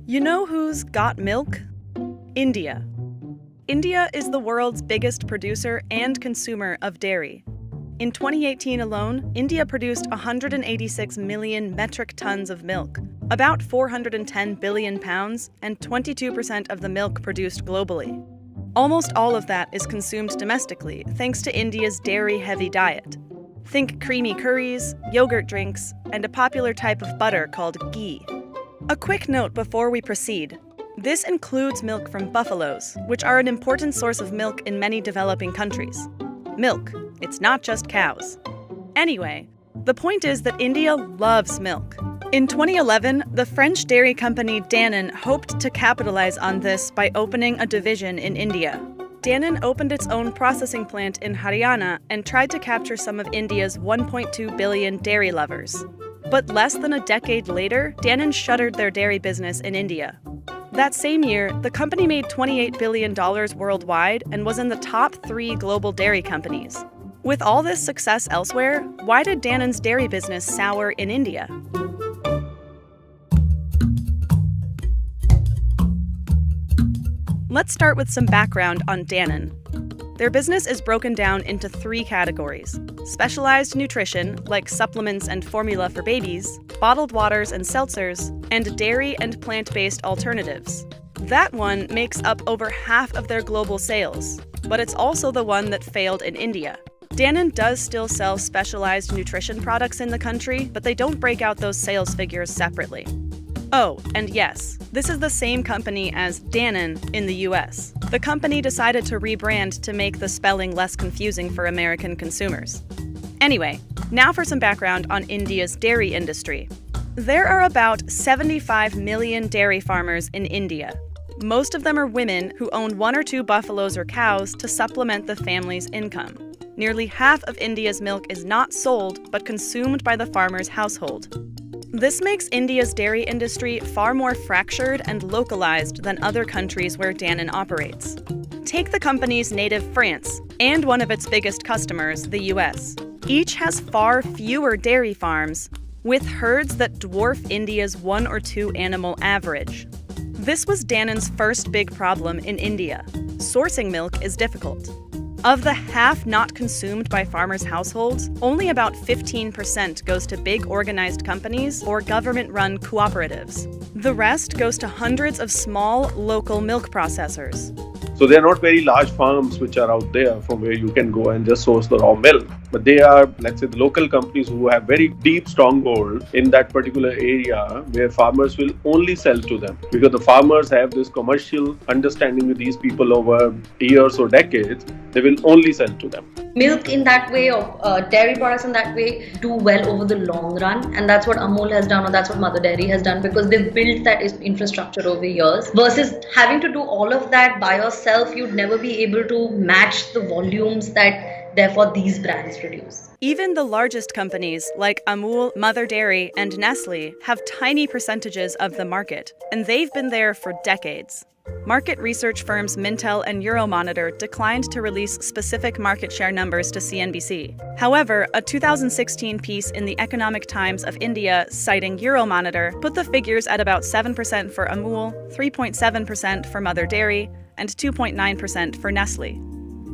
You know who's got milk? India. India is the world's biggest producer and consumer of dairy. In 2018 alone, India produced 186 million metric tons of milk, about 410 billion pounds, and 22% of the milk produced globally. Almost all of that is consumed domestically thanks to India's dairy-heavy diet. Think creamy curries, yogurt drinks, and a popular type of butter called ghee. A quick note before we proceed. This includes milk from buffaloes, which are an important source of milk in many developing countries. Milk, it's not just cows. Anyway, the point is that India loves milk. In 2011, the French dairy company Danone hoped to capitalize on this by opening a division in India. Danone opened its own processing plant in Haryana and tried to capture some of India's 1.2 billion dairy lovers. But less than a decade later, Danone shuttered their dairy business in India. That same year, the company made $28 billion worldwide and was in the top 3 global dairy companies. With all this success elsewhere, why did Danone's dairy business sour in India? Let's start with some background on Danone. Their business is broken down into 3 categories: specialized nutrition, like supplements and formula for babies, bottled waters and seltzers, and dairy and plant-based alternatives. That one makes up over half of their global sales, but it's also the one that failed in India. Danone does still sell specialized nutrition products in the country, but they don't break out those sales figures separately. Oh, and yes, this is the same company as Danone in the US. The company decided to rebrand to make the spelling less confusing for American consumers. Anyway, now for some background on India's dairy industry. There are about 75 million dairy farmers in India. Most of them are women who own 1 or 2 buffaloes or cows to supplement the family's income. Nearly half of India's milk is not sold, but consumed by the farmer's household. This makes India's dairy industry far more fractured and localized than other countries where Danone operates. Take the company's native France and one of its biggest customers, the US. Each has far fewer dairy farms, with herds that dwarf India's 1 or 2 animal average. This was Danone's first big problem in India. Sourcing milk is difficult. Of the half not consumed by farmers' households, only about 15% goes to big organized companies or government-run cooperatives. The rest goes to hundreds of small, local milk processors. So they're not very large farms which are out there from where you can go and just source the raw milk. But they are, let's say, the local companies who have very deep stronghold in that particular area where farmers will only sell to them. Because the farmers have this commercial understanding with these people over years or decades, they will only sell to them. Milk in that way, or dairy products in that way, do well over the long run, and that's what Amul has done, or that's what Mother Dairy has done, because they've built that infrastructure over years. Versus having to do all of that by yourself, you'd never be able to match the volumes that therefore these brands produce. Even the largest companies like Amul, Mother Dairy, and Nestle have tiny percentages of the market, and they've been there for decades. Market research firms Mintel and Euromonitor declined to release specific market share numbers to CNBC. However, a 2016 piece in the Economic Times of India citing Euromonitor put the figures at about 7% for Amul, 3.7% for Mother Dairy, and 2.9% for Nestle.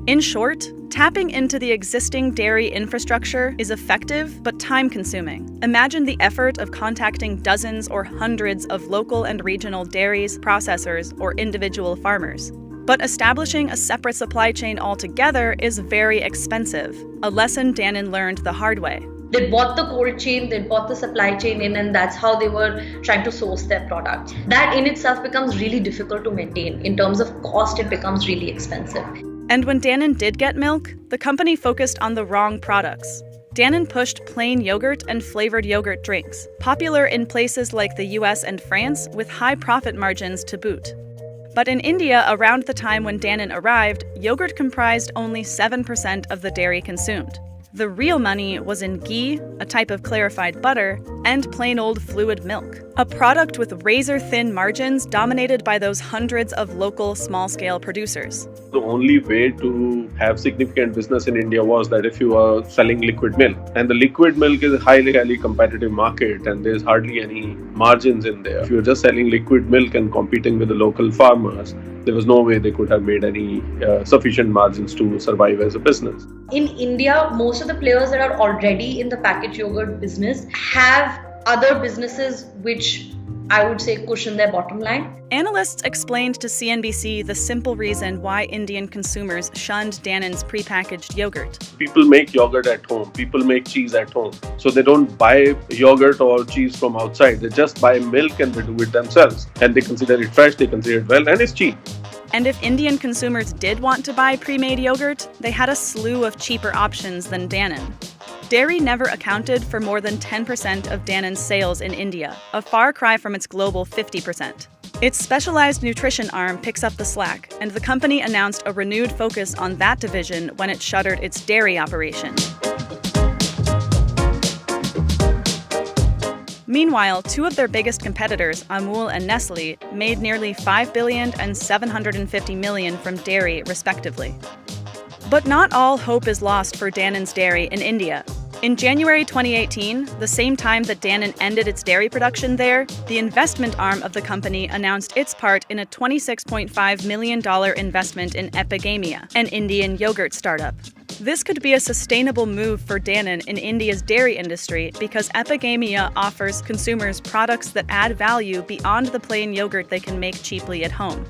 In short, tapping into the existing dairy infrastructure is effective but time-consuming. Imagine the effort of contacting dozens or hundreds of local and regional dairies, processors, or individual farmers. But establishing a separate supply chain altogether is very expensive, a lesson Danone learned the hard way. They bought the cold chain, they bought the supply chain in, and that's how they were trying to source their products. That in itself becomes really difficult to maintain. In terms of cost, it becomes really expensive. And when Danone did get milk, the company focused on the wrong products. Danone pushed plain yogurt and flavored yogurt drinks, popular in places like the US and France with high profit margins to boot. But in India, around the time when Danone arrived, yogurt comprised only 7% of the dairy consumed. The real money was in ghee, a type of clarified butter, and plain old fluid milk, a product with razor-thin margins dominated by those hundreds of local small-scale producers. The only way to have significant business in India was that if you are selling liquid milk, and the liquid milk is a highly competitive market and there's hardly any margins in there. If you're just selling liquid milk and competing with the local farmers, there was no way they could have made any sufficient margins to survive as a business. In India, most of the players that are already in the packaged yogurt business have other businesses which I would say cushion their bottom line. Analysts explained to CNBC the simple reason why Indian consumers shunned Dannon's prepackaged yogurt. People make yogurt at home. People make cheese at home. So they don't buy yogurt or cheese from outside. They just buy milk and they do it themselves. And they consider it fresh, they consider it well, and it's cheap. And if Indian consumers did want to buy pre-made yogurt, they had a slew of cheaper options than Dannon. Dairy never accounted for more than 10% of Dannon's sales in India, a far cry from its global 50%. Its specialized nutrition arm picks up the slack, and the company announced a renewed focus on that division when it shuttered its dairy operation. Meanwhile, two of their biggest competitors, Amul and Nestle, made nearly $5 billion and $750 million from dairy, respectively. But not all hope is lost for Dannon's dairy in India. In January 2018, the same time that Dannon ended its dairy production there, the investment arm of the company announced its part in a $26.5 million investment in Epigamia, an Indian yogurt startup. This could be a sustainable move for Dannon in India's dairy industry because Epigamia offers consumers products that add value beyond the plain yogurt they can make cheaply at home.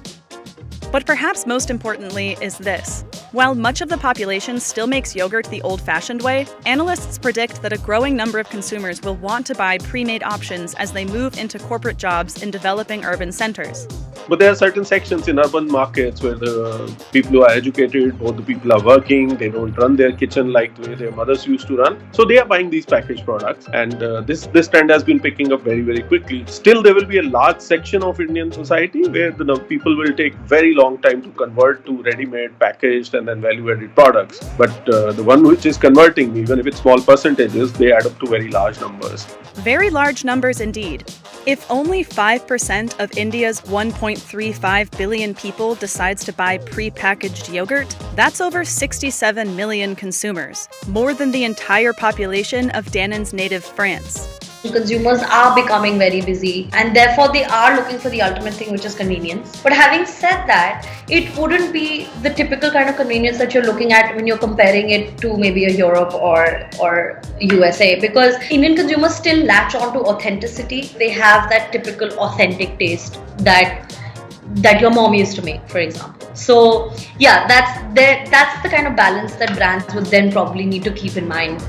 But perhaps most importantly is this. While much of the population still makes yogurt the old-fashioned way, analysts predict that a growing number of consumers will want to buy pre-made options as they move into corporate jobs in developing urban centers. But there are certain sections in urban markets where the people who are educated or the people are working, they don't run their kitchen like the way their mothers used to run. So they are buying these packaged products, and this trend has been picking up very, very quickly. Still, there will be a large section of Indian society where the people will take very long time to convert to ready-made, packaged, and then value-added products. But the one which is converting, even if it's small percentages, they add up to very large numbers. Very large numbers indeed. If only 5% of India's 1.35 billion people decides to buy pre-packaged yogurt, that's over 67 million consumers, more than the entire population of Dannon's native France. Consumers are becoming very busy and therefore they are looking for the ultimate thing, which is convenience. But having said that, it wouldn't be the typical kind of convenience that you're looking at when you're comparing it to maybe a Europe or USA, because Indian consumers still latch on to authenticity. They have that typical authentic taste that your mom used to make, for example. So yeah, that's the kind of balance that brands would then probably need to keep in mind.